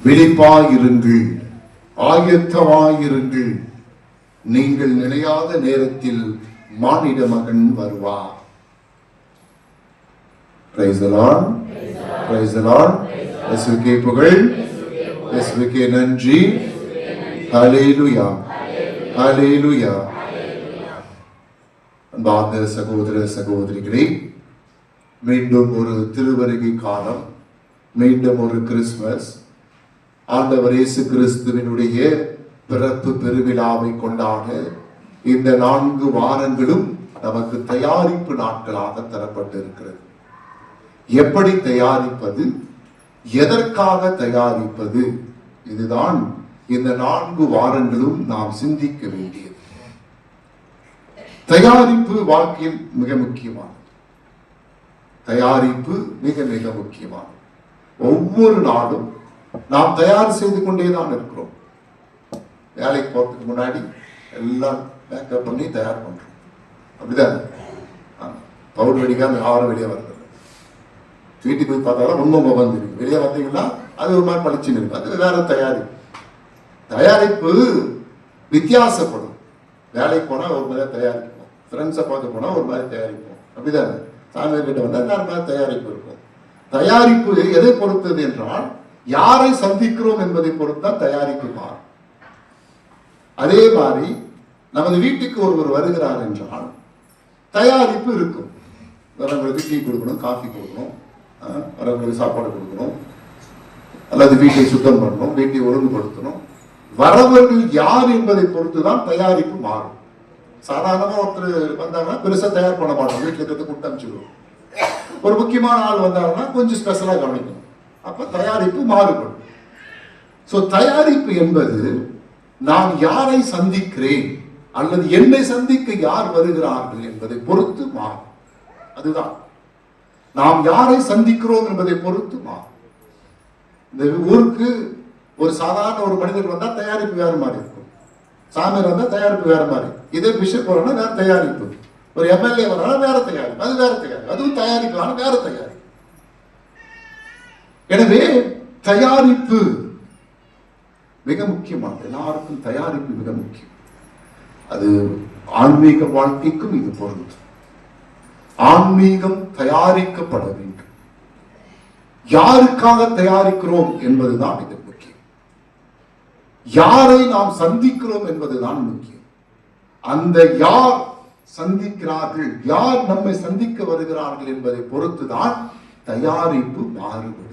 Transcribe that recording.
விழிப்பாயிருங்கள், ஆயத்தமாயிருங்கள். நீங்கள் நினையாத நேரத்தில் மானிட மகன் வருவார். Praise the Lord. Praise the Lord. இயேசுவுக்கே புகழ், இயேசுவுக்கே நன்றி. ஹல்லேலூயா, ஹல்லேலூயா. அன்பார்ந்த சகோதர சகோதரிகளே, மீண்டும் ஒரு திருவருகை காலம், மீண்டும் ஒரு கிறிஸ்துமஸ். ஆண்டவர் இயேசு கிறிஸ்துவினுடைய பிறப்பு பெருவிழாவை கொண்டாட இந்த 4 வாரங்களும் நமக்கு தயாரிப்பு நாட்களாக தரப்பட்டு இருக்கிறது. எப்படி தயாரிப்பது, எதற்காக தயாரிப்பது, இதுதான் இந்த 4 வாரங்களும் நாம் சிந்திக்க வேண்டியது. தயாரிப்பு வாழ்க்கையில் மிக முக்கியமானது. தயாரிப்பு மிக மிக முக்கியமானது. ஒவ்வொரு நாளும் நாம் தயார் செய்து கொண்டேதான் இருக்கிறோம். வேலைக்கு போறதுக்கு முன்னாடி எல்லாம் பேக்கப் பண்ணி தயார் பண்றோம். அப்படிதான் பவுடர் வெடிக்காம யாரும் வெளியே வருது. வீட்டுக்கு போய் பார்த்தாலும் உண்மை முகம் தெரியும். வெளியே வந்தீங்கன்னா அது ஒரு மாதிரி பளிச்சுன்னு இருக்கும். அது வேற தயாரிப்பு. தயாரிப்பு வித்தியாசப்படும். வேலைக்கு போனா ஒரு மாதிரி தயாரிப்போம், ஃப்ரெண்ட்ஸை பார்க்க போனா ஒரு மாதிரி தயாரிப்போம். அப்படிதான் சாமி கிட்ட வந்தா வேற மாதிரி தயாரிப்பு இருக்கும். தயாரிப்பு எதை பொறுத்தது என்றால் யாரை சந்திக்கிறோம் என்பதை பொறுத்தான் தயாரிப்பு மாறும். அதே மாதிரி நமது வீட்டுக்கு ஒருவர் வருகிறார் என்றால் தயாரிப்பு இருக்கும். வரவங்களுக்கு டீ கொடுக்கணும், காஃபி கொடுக்கணும், வரவங்களுக்கு சாப்பாடு கொடுக்கணும், அல்லது வீட்டை சுத்தம் பண்ணணும், வீட்டை ஒழுங்குபடுத்தணும். வரவர்கள் யார் என்பதை பொறுத்துதான் தயாரிப்பு மாறும். சாதாரணமா ஒருத்தர் வந்தாங்கன்னா பெருசா தயார் பண்ண மாட்டோம், வீட்டில் இருக்கிறது கூட்டு அனுப்பிச்சுடுவோம். ஒரு முக்கியமான ஆள் வந்தாங்கன்னா கொஞ்சம் ஸ்பெஷலா கவனிக்கணும். அப்ப தயாரிப்பு மாறுபடும். சோ தயாரிப்பு என்பது நான் யாரை சந்திக்கிறேன் அல்லது என்னை சந்திக்க யார் வருகிறார்கள் என்பதை பொறுத்து மாறும். அதுதான் நாம் யாரை சந்திக்கிறோம் என்பதை பொறுத்து மாறும். இந்த ஊருக்கு ஒரு சாதாரண ஒரு மனிதர் வந்தா தயாரிப்பு வேற மாதிரி இருக்கும். சாமியார் வந்தா தயாரிப்பு வேற மாதிரி. இதே பிஷப் வரனா வேற தயாரிப்பு. ஒரு எம்எல்ஏ வரனா வேற தயாரிப்பு, அது வேற தயாரிப்பு, அதுவும் தயாரிப்பு ஆனா வேற தயாரிப்பு. எனவே தயாரிப்பு மிக முக்கியமானது. எல்லாருக்கும் தயாரிப்பு மிக முக்கியம். அது ஆன்மீக வாழ்க்கைக்கும் இது பொருந்தும். ஆன்மீகம் தயாரிக்கப்பட வேண்டும். யாருக்காக தயாரிக்கிறோம் என்பதுதான் இது முக்கியம். யாரை நாம் சந்திக்கிறோம் என்பதுதான் முக்கியம். அந்த யார் சந்திக்கிறார்கள், யார் நம்மை சந்திக்க வருகிறார்கள் என்பதை பொறுத்துதான் தயாரிப்பு மாறுபடுகிறது.